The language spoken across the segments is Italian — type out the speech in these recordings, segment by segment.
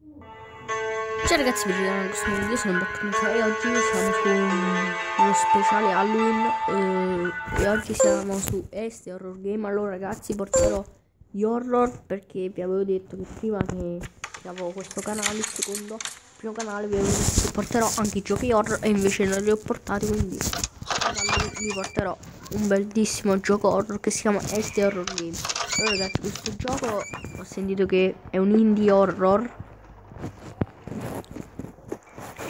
Ciao ragazzi, per il questo nuovo video sono Boccanuccia e oggi siamo su uno speciale Halloween e oggi siamo su Este Horror Game. Allora ragazzi, porterò gli horror perché vi avevo detto che prima che avevo questo canale, il secondo, il primo canale, vi avevo detto che porterò anche i giochi horror e invece non li ho portati, quindi vi porterò un bellissimo gioco horror che si chiama Este Horror Game. Allora ragazzi, questo gioco ho sentito che è un indie horror.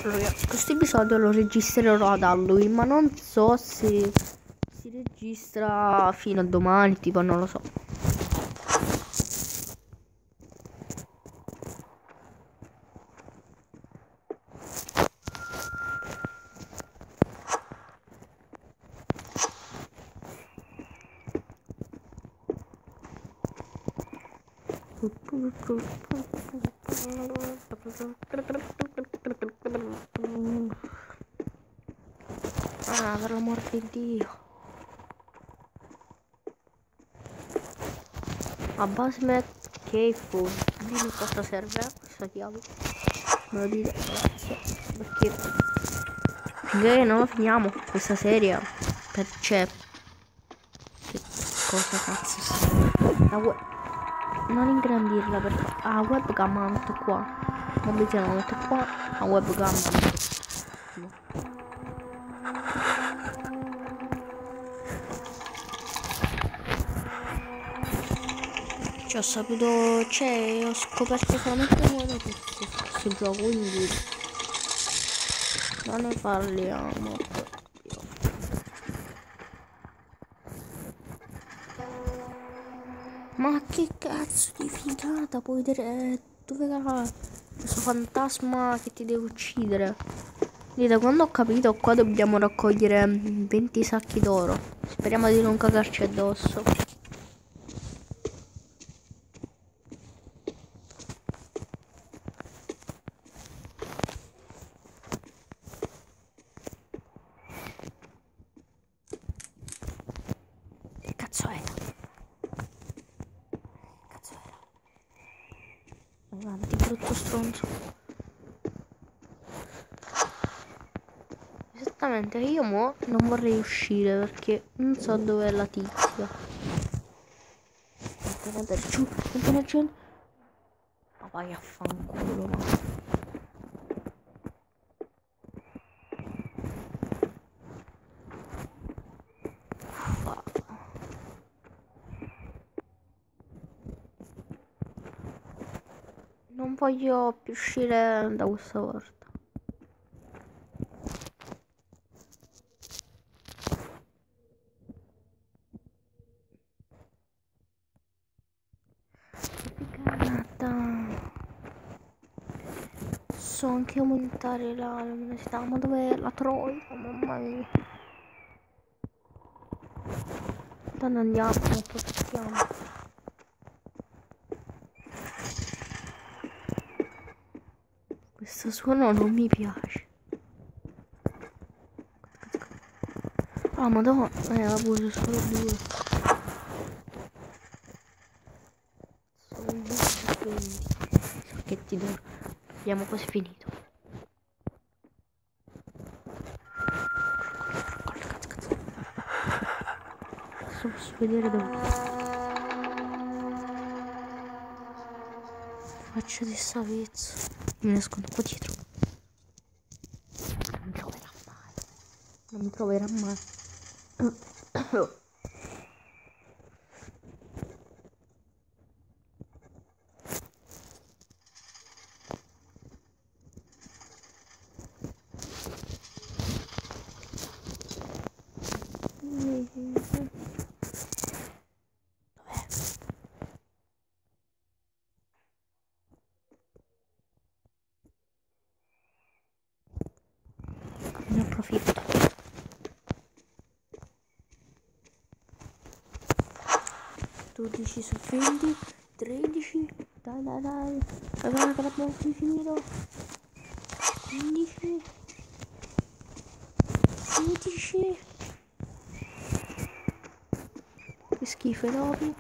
Allora, questo episodio lo registrerò ad Halloween, ma non so se si registra fino a domani, tipo non lo so. Ah, per l'amor di Dio. A Basement Cave Food. Dimmi cosa serve questa chiave. Me lo dite, grazie. Perché finché non lo finiamo questa serie, c'è che cosa cazzo serve? Non ingrandirla perché webcam la metto qua. Mobilità la metto qua. La webcam la metto qua. Cioè, ho saputo, ho scoperto solamente nuove notizie su questo gioco, quindi non ne parliamo. Ma che cazzo di figata, puoi vedere dove va questo fantasma che ti deve uccidere. Lì da quando ho capito qua dobbiamo raccogliere 20 sacchi d'oro. Speriamo di non cagarci addosso. Che cazzo era? Avanti, brutto stronzo. Esattamente, io mo non vorrei uscire perché non so dove è la tizia. Andare giù, andare giù. Ma vai a fanculo, ma. Non voglio più uscire da questa porta. So anche aumentare la luminosità, ma dove la trovo? Mamma mia. Tanto andiamo, non possiamo. Questo suono non mi piace. Ah, madonna, la pure solo due. Solo due, quindi. Sacchetti d'oro. Abbiamo quasi finito. Adesso posso vedere dove. Faccio di sta pizza. Mi nascondo qua dietro. Non mi troverà mai. Non mi troverà mai. Ne approfitto. Dodici su 20, 13, dai, guarda che l'abbiamo finito, 15, 16, che schifo, 9,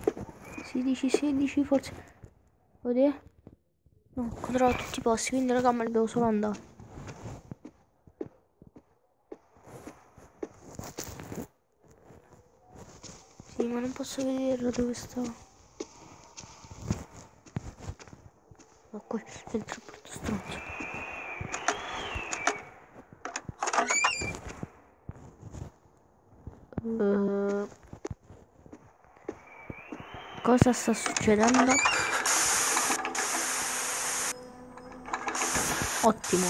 16, 16, forse, oddio, No, controllo tutti i posti, quindi raga, me ne devo solo andare. Sì, ma non posso vederlo dove sto. Ma qua è il troppo stronzo. Cosa sta succedendo? Ottimo.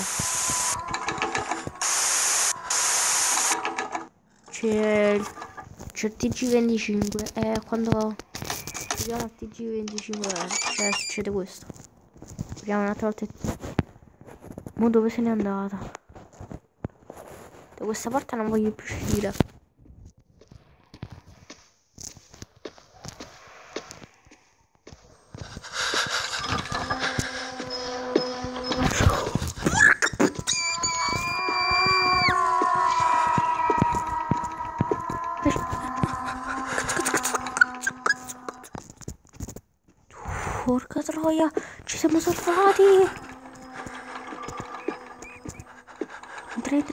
C'è il TG25 e quando vediamo il TG25 cioè succede questo. Vediamo un attimo il mo dove se n'è andata? Da questa parte non voglio più uscire. Porca troia, ci siamo salvati!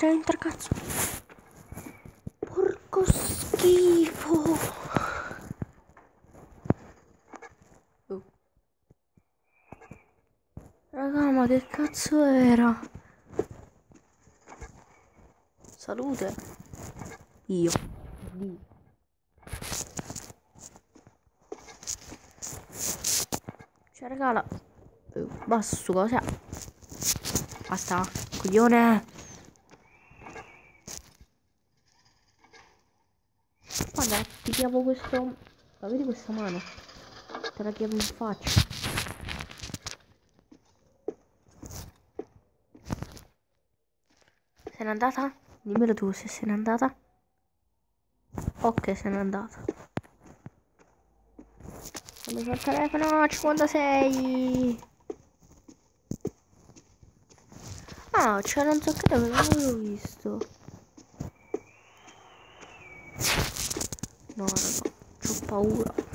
Entra, cazzo! Porco schifo! Oh. Raga, ma che cazzo era? Salute! Io. Cioè, regala. Basta su cosa. Basta, coglione. Guarda, ti chiavo questo. La vedi questa mano? Te la chiavo in faccia. Se n'è andata? Dimmelo tu se se n'è andata. Ok, se n'è andata. Dammi sul telefono, 56. Ah, c'era un zocchetto che non l'avevo visto. No, raga, c'ho paura.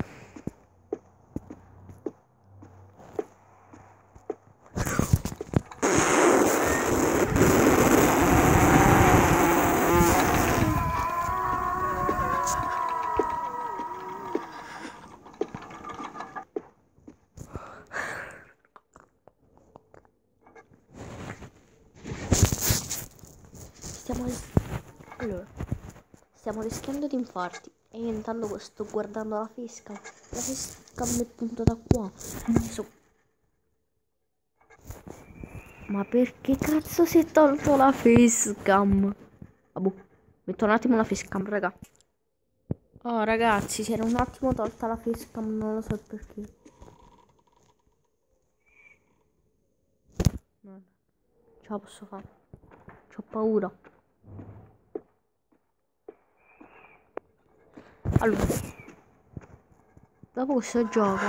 Allora, stiamo rischiando di infarti. E io intanto sto guardando la facecam. La facecam è puntata qua. Ma perché cazzo si è tolto la facecam? Ah, boh. Metto un attimo la facecam, raga. Oh ragazzi, si era un attimo tolta la facecam, non lo so perché. No, ce la posso fare. C'ho paura. Allora, dopo questo gioco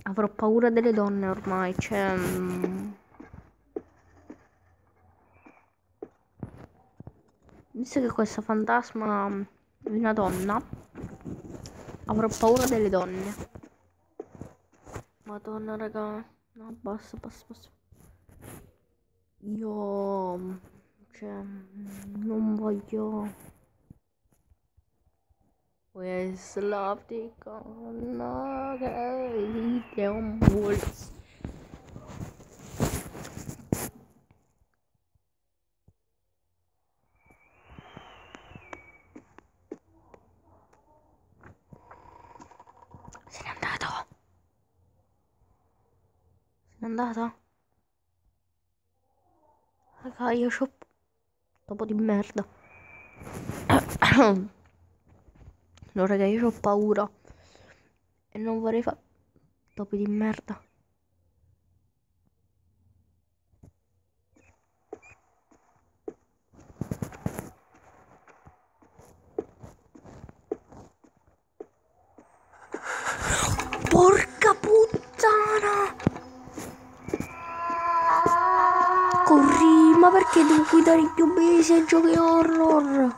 avrò paura delle donne ormai, cioè visto che questo fantasma è una donna, avrò paura delle donne. Madonna raga, no, basta. Io, cioè, non voglio. Where's love di con che un wolf. Se n'è andato. Se n'è andata? Raga, io c'ho topo di merda. No, raga, io ho paura. E non vorrei fare topi di merda. Porca puttana! Corri, ma perché devo guidare più bene se giochi horror?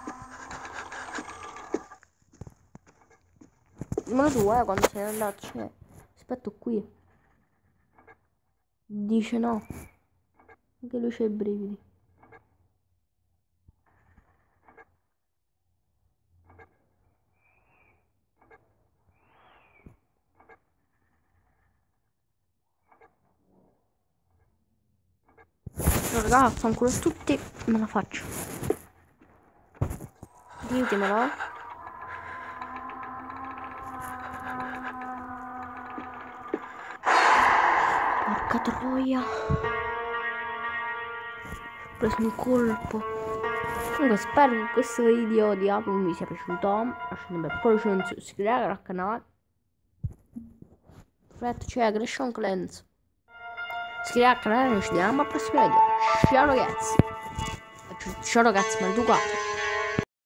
Ma tu, quando sei andato, cioè, aspetto qui. Dice no. Anche lui c'ha i brividi. No, raga, fanculo a tutti, me la faccio. Ditemelo. Porca troia. Ho preso un colpo. Comunque spero che questo video di Apple vi sia piaciuto. Lasciate un bel pollice in su, iscrivetevi al canale. Fret, c'è Creation Clans. Iscrivetevi al canale e noi ci vediamo al prossimo video. Ciao ragazzi. Ciao ragazzi, maleducati.